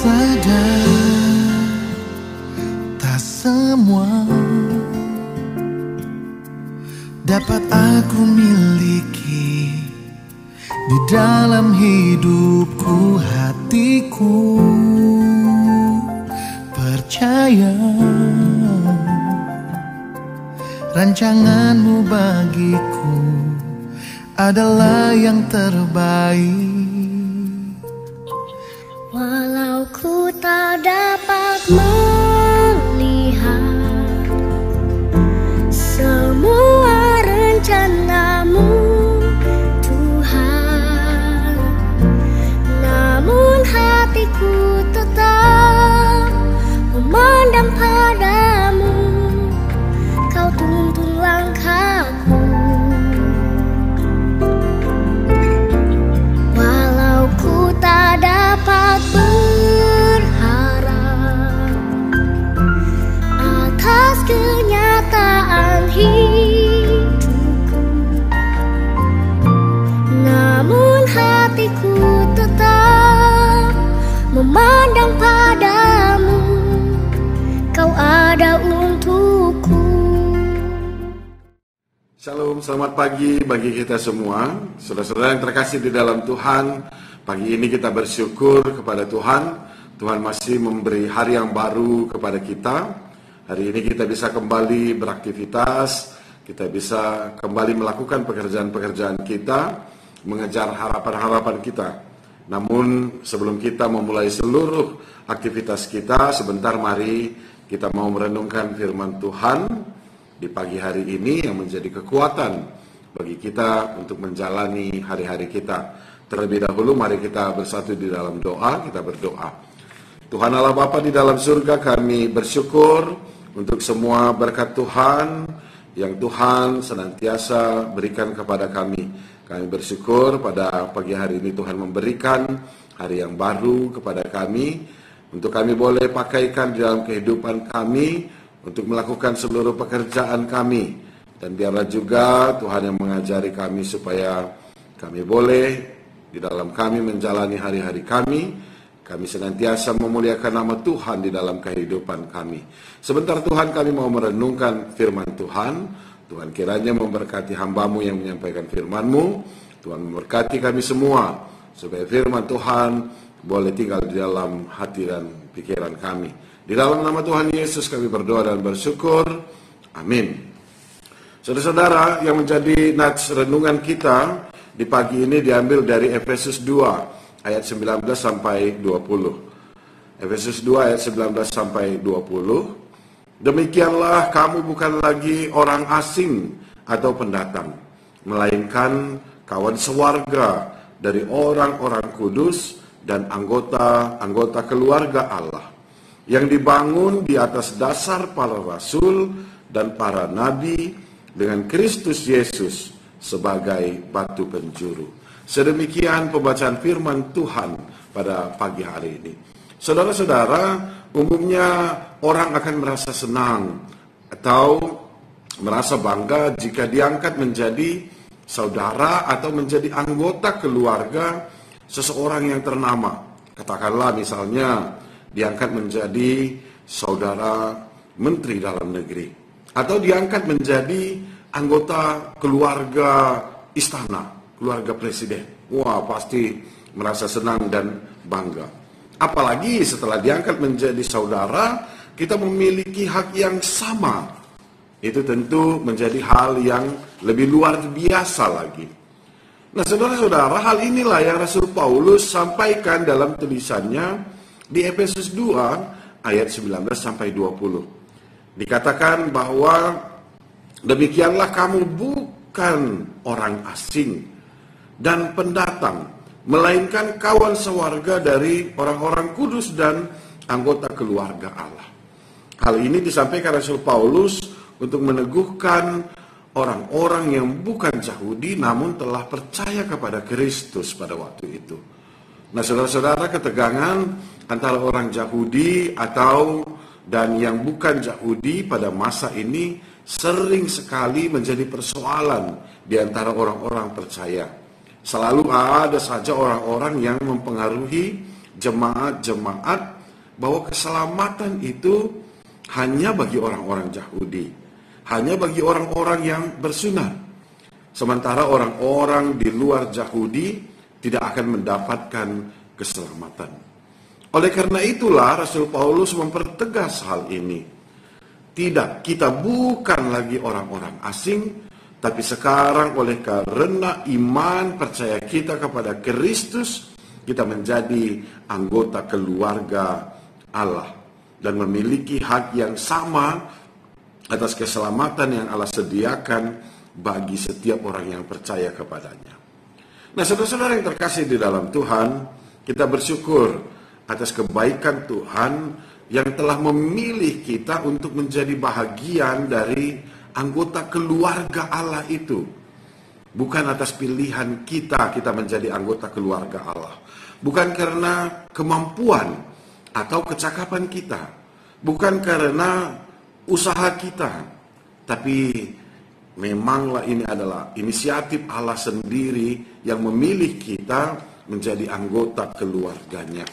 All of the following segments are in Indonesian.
sadar tak semua dapat aku miliki di dalam hidupku. Hatiku percaya rancanganmu bagiku adalah yang terbaik. Walau ku tak dapat melihat semua rencanamu, Tuhan, namun hatiku tetap memandang padamu. Kau tuntun langkahku. Walau ku tak dapat berharap atas kenyataan hidupku, namun hatiku tetap memandang padamu. Kau ada untukku. Shalom, selamat pagi bagi kita semua. Saudara-saudara yang terkasih di dalam Tuhan, pagi ini kita bersyukur kepada Tuhan. Tuhan masih memberi hari yang baru kepada kita. Hari ini kita bisa kembali beraktivitas, kita bisa kembali melakukan pekerjaan-pekerjaan kita, mengejar harapan-harapan kita. Namun sebelum kita memulai seluruh aktivitas kita, sebentar mari kita mau merenungkan firman Tuhan di pagi hari ini yang menjadi kekuatan bagi kita untuk menjalani hari-hari kita. Terlebih dahulu mari kita bersatu di dalam doa, kita berdoa. Tuhan Allah Bapa di dalam surga, kami bersyukur untuk semua berkat Tuhan yang Tuhan senantiasa berikan kepada kami. Kami bersyukur pada pagi hari ini Tuhan memberikan hari yang baru kepada kami, untuk kami boleh pakaikan di dalam kehidupan kami, untuk melakukan seluruh pekerjaan kami. Dan biarlah juga Tuhan yang mengajari kami supaya kami boleh di dalam kami menjalani hari-hari kami senantiasa memuliakan nama Tuhan di dalam kehidupan kami. Sebentar Tuhan, kami mau merenungkan firman Tuhan. Tuhan kiranya memberkati hamba-Mu yang menyampaikan firman-Mu. Tuhan memberkati kami semua, supaya firman Tuhan boleh tinggal di dalam hati dan pikiran kami. Di dalam nama Tuhan Yesus kami berdoa dan bersyukur. Amin. Saudara-saudara, yang menjadi nats renungan kita di pagi ini diambil dari Efesus 2 ayat 19 sampai 20. Efesus 2 ayat 19 sampai 20. Demikianlah kamu bukan lagi orang asing atau pendatang, melainkan kawan sewarga dari orang-orang kudus dan anggota-anggota keluarga Allah, yang dibangun di atas dasar para rasul dan para nabi, dengan Kristus Yesus sebagai batu penjuru. Sedemikian pembacaan firman Tuhan pada pagi hari ini. Saudara-saudara, umumnya orang akan merasa senang atau merasa bangga jika diangkat menjadi saudara atau menjadi anggota keluarga seseorang yang ternama. Katakanlah misalnya diangkat menjadi saudara menteri dalam negeri, atau diangkat menjadi anggota keluarga istana, keluarga presiden. Wah, pasti merasa senang dan bangga. Apalagi setelah diangkat menjadi saudara, kita memiliki hak yang sama. Itu tentu menjadi hal yang lebih luar biasa lagi. Nah, saudara-saudara, hal inilah yang Rasul Paulus sampaikan dalam tulisannya di Efesus 2 ayat 19 sampai 20. Dikatakan bahwa demikianlah kamu bukan orang asing dan pendatang, melainkan kawan sewarga dari orang-orang kudus dan anggota keluarga Allah. Hal ini disampaikan Rasul Paulus untuk meneguhkan orang-orang yang bukan Yahudi namun telah percaya kepada Kristus pada waktu itu. Nah, saudara-saudara, ketegangan antara orang Yahudi dan yang bukan Yahudi pada masa ini sering sekali menjadi persoalan di antara orang-orang percaya. Selalu ada saja orang-orang yang mempengaruhi jemaat-jemaat bahwa keselamatan itu hanya bagi orang-orang Yahudi, hanya bagi orang-orang yang bersunat. Sementara orang-orang di luar Yahudi tidak akan mendapatkan keselamatan. Oleh karena itulah Rasul Paulus mempertegas hal ini. Tidak, kita bukan lagi orang-orang asing, tapi sekarang oleh karena iman percaya kita kepada Kristus, kita menjadi anggota keluarga Allah dan memiliki hak yang sama atas keselamatan yang Allah sediakan bagi setiap orang yang percaya kepadanya. Nah, saudara-saudara yang terkasih di dalam Tuhan, kita bersyukur atas kebaikan Tuhan yang telah memilih kita untuk menjadi bahagian dari anggota keluarga Allah itu. Bukan atas pilihan kita menjadi anggota keluarga Allah. Bukan karena kemampuan atau kecakapan kita. Bukan karena usaha kita. Tapi memanglah ini adalah inisiatif Allah sendiri yang memilih kita menjadi anggota keluarganya.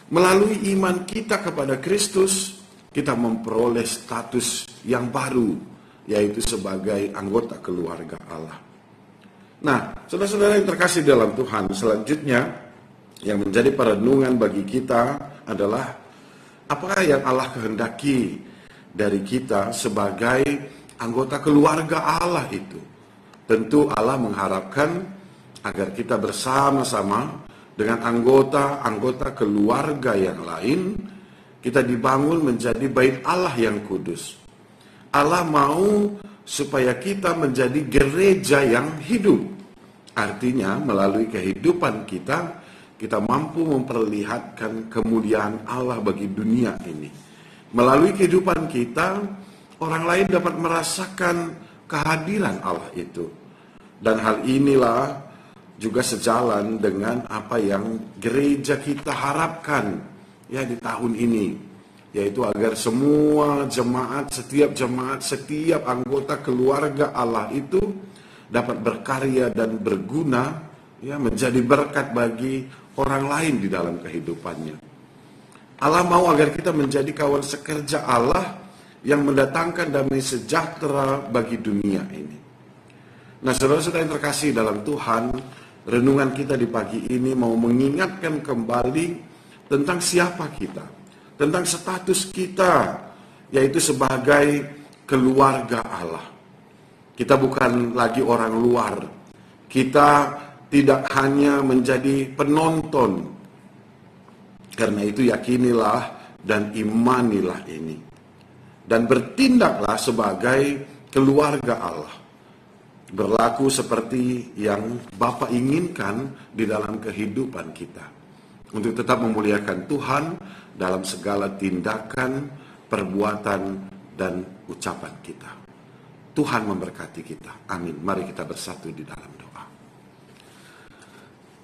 Melalui iman kita kepada Kristus, kita memperoleh status yang baru, yaitu sebagai anggota keluarga Allah. Nah, saudara-saudara yang terkasih dalam Tuhan, selanjutnya yang menjadi perenungan bagi kita adalah apakah yang Allah kehendaki dari kita sebagai anggota keluarga Allah itu. Tentu Allah mengharapkan agar kita bersama-sama dengan anggota-anggota keluarga yang lain, kita dibangun menjadi bait Allah yang kudus. Allah mau supaya kita menjadi gereja yang hidup. Artinya melalui kehidupan kita mampu memperlihatkan kemuliaan Allah bagi dunia ini. Melalui kehidupan kita, orang lain dapat merasakan kehadiran Allah itu. Dan hal inilah juga sejalan dengan apa yang gereja kita harapkan ya di tahun ini, yaitu agar semua jemaat, setiap anggota keluarga Allah itu dapat berkarya dan berguna ya menjadi berkat bagi orang lain di dalam kehidupannya. Allah mau agar kita menjadi kawan sekerja Allah yang mendatangkan damai sejahtera bagi dunia ini. Nah, saudara-saudara yang terkasih dalam Tuhan, renungan kita di pagi ini mau mengingatkan kembali tentang siapa kita, tentang status kita, yaitu sebagai keluarga Allah. Kita bukan lagi orang luar. Kita tidak hanya menjadi penonton. Karena itu yakinilah dan imanilah ini. Dan bertindaklah sebagai keluarga Allah. Berlaku seperti yang Bapa inginkan di dalam kehidupan kita. Untuk tetap memuliakan Tuhan dalam segala tindakan, perbuatan, dan ucapan kita. Tuhan memberkati kita. Amin. Mari kita bersatu di dalam doa.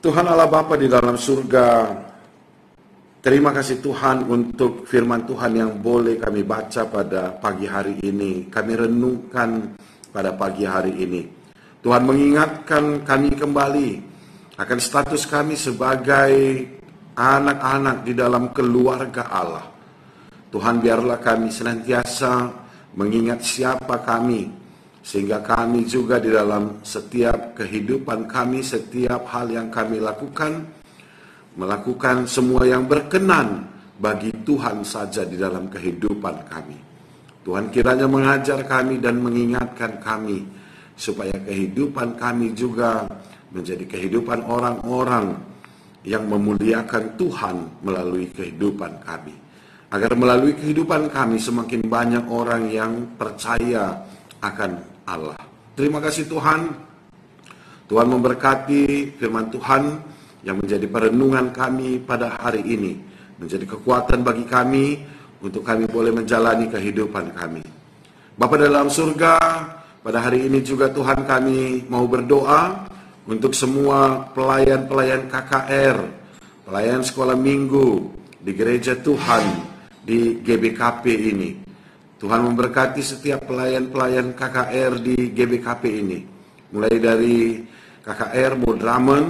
Tuhan Allah Bapa di dalam surga, terima kasih Tuhan untuk firman Tuhan yang boleh kami baca pada pagi hari ini. Kami renungkan pada pagi hari ini. Tuhan mengingatkan kami kembali akan status kami sebagai anak-anak di dalam keluarga Allah. Tuhan, biarlah kami senantiasa mengingat siapa kami, sehingga kami juga di dalam setiap kehidupan kami, setiap hal yang kami lakukan, melakukan semua yang berkenan bagi Tuhan saja di dalam kehidupan kami. Tuhan kiranya mengajar kami dan mengingatkan kami, supaya kehidupan kami juga menjadi kehidupan orang-orang yang memuliakan Tuhan melalui kehidupan kami. Agar melalui kehidupan kami semakin banyak orang yang percaya akan Allah. Terima kasih Tuhan. Tuhan memberkati firman Tuhan yang menjadi perenungan kami pada hari ini. Menjadi kekuatan bagi kami untuk kami boleh menjalani kehidupan kami. Bapa dalam surga, pada hari ini juga Tuhan kami mau berdoa untuk semua pelayan-pelayan KKR, pelayan sekolah minggu di gereja Tuhan, di GBKP ini. Tuhan memberkati setiap pelayan-pelayan KKR di GBKP ini. Mulai dari KKR Modramen,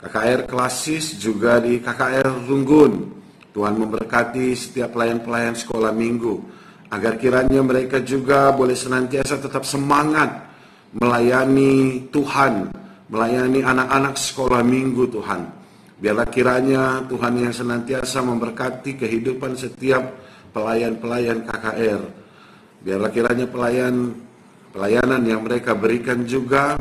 KKR Klasis, juga di KKR Runggun. Tuhan memberkati setiap pelayan-pelayan sekolah minggu, agar kiranya mereka juga boleh senantiasa tetap semangat melayani Tuhan, melayani anak-anak sekolah minggu Tuhan. Biarlah kiranya Tuhan yang senantiasa memberkati kehidupan setiap pelayan-pelayan KKR. Biarlah kiranya pelayanan yang mereka berikan juga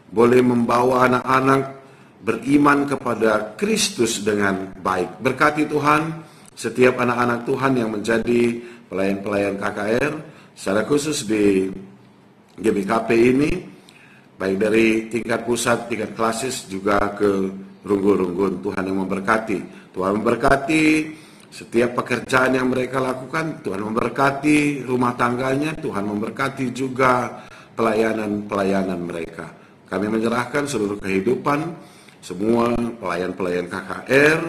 boleh membawa anak-anak beriman kepada Kristus dengan baik. Berkati Tuhan setiap anak-anak Tuhan yang menjadi pelayan-pelayan KKR, secara khusus di GBKP ini, baik dari tingkat pusat, tingkat klasis, juga ke Runggun-Runggun. Tuhan yang memberkati. Tuhan memberkati setiap pekerjaan yang mereka lakukan. Tuhan memberkati rumah tangganya. Tuhan memberkati juga pelayanan-pelayanan mereka. Kami menyerahkan seluruh kehidupan semua pelayan-pelayan KKR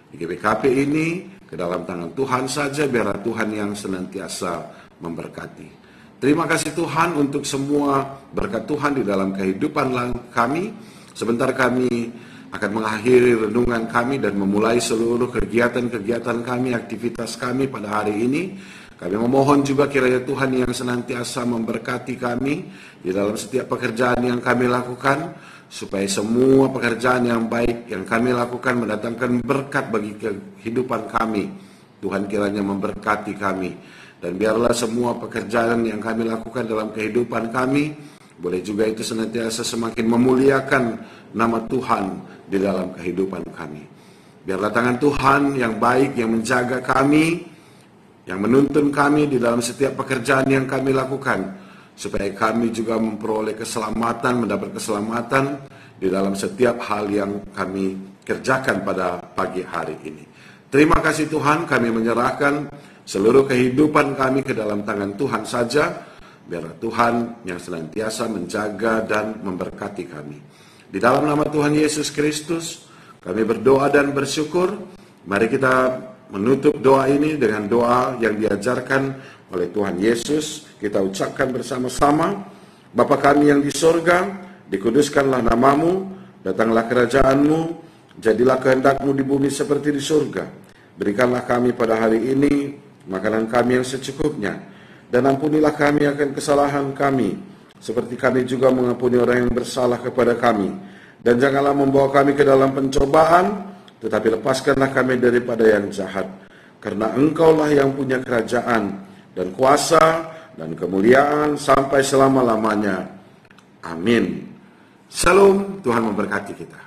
di GBKP ini ke dalam tangan Tuhan saja, biarlah Tuhan yang senantiasa memberkati. Terima kasih Tuhan untuk semua berkat Tuhan di dalam kehidupan kami. Sebentar kami akan mengakhiri renungan kami dan memulai seluruh kegiatan-kegiatan kami, aktivitas kami pada hari ini. Kami memohon juga kiranya Tuhan yang senantiasa memberkati kami di dalam setiap pekerjaan yang kami lakukan, supaya semua pekerjaan yang baik yang kami lakukan mendatangkan berkat bagi kehidupan kami. Tuhan kiranya memberkati kami. Dan biarlah semua pekerjaan yang kami lakukan dalam kehidupan kami, boleh juga itu senantiasa semakin memuliakan nama Tuhan di dalam kehidupan kami. Biarlah tangan Tuhan yang baik yang menjaga kami, yang menuntun kami di dalam setiap pekerjaan yang kami lakukan, supaya kami juga memperoleh keselamatan, mendapat keselamatan di dalam setiap hal yang kami kerjakan pada pagi hari ini. Terima kasih Tuhan, kami menyerahkan seluruh kehidupan kami ke dalam tangan Tuhan saja. Biarlah Tuhan yang senantiasa menjaga dan memberkati kami. Di dalam nama Tuhan Yesus Kristus, kami berdoa dan bersyukur. Mari kita menutup doa ini dengan doa yang diajarkan oleh Tuhan Yesus. Kita ucapkan bersama-sama. Bapa kami yang di sorga, dikuduskanlah namamu, datanglah kerajaanmu, jadilah kehendak-mu di bumi seperti di surga. Berikanlah kami pada hari ini makanan kami yang secukupnya, dan ampunilah kami akan kesalahan kami, seperti kami juga mengampuni orang yang bersalah kepada kami. Dan janganlah membawa kami ke dalam pencobaan, tetapi lepaskanlah kami daripada yang jahat. Karena Engkaulah yang punya kerajaan, dan kuasa, dan kemuliaan sampai selama-lamanya. Amin. Shalom, Tuhan memberkati kita.